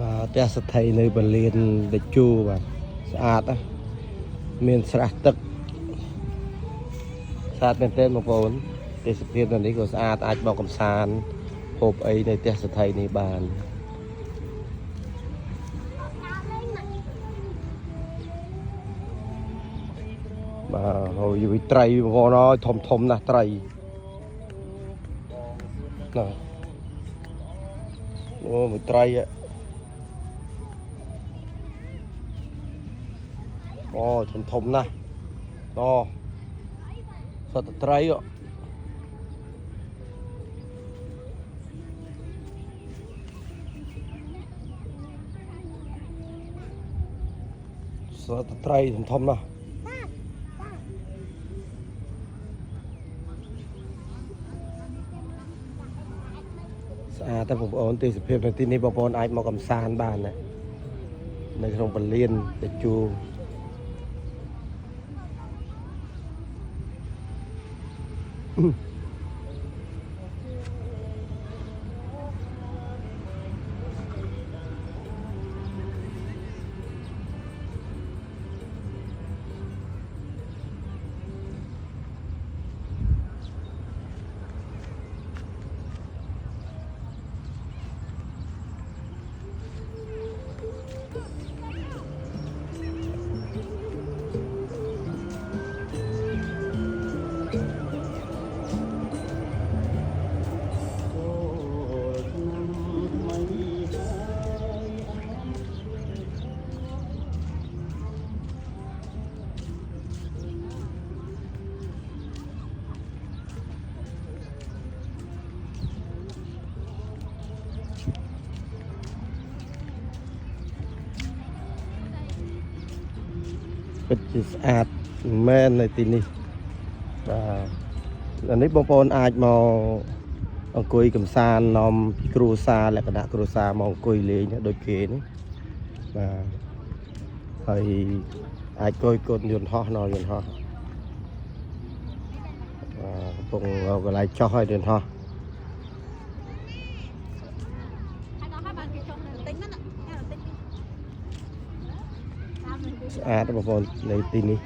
ផ្ទះស្ថិតនៅបលៀនដេជូបាទស្អាតណាមានស្រះទឹកស្អាតមែនទែនបងប្អូនទេសភាពនៅនេះក៏ស្អាតអាចមកកំសាន្តហូបអីនៅផ្ទះស្ថិតនេះបានបាទហើយវិត្រីបងប្អូនអើយធំណាស់ត្រីណាអូវិត្រីអូធំណាស់អូសត្វត្រីសត្វត្រីធំណាស់ស្អាតតែបងប្អូនទេសភាពនៅទីនេះបងប្អូនអាចមកកំសាន្តបានណានៅក្នុងពលានតេជូពិតជាស្អាតមែននៅទីនេះបាទនេះបងប្អូនអាចមកអង្គុយកំសាន្តនាំគ្រួសារលក្ខណៈគ្រួសារមកអង្គុយលេងដូចគេនេះបាទហើយអាចគយកូនយន្តហោះនៅយន្តហោះកំពុងកន្លែងចោះឲ្យយន្តហោះស្អាតបងប្អូននៅទីនេះ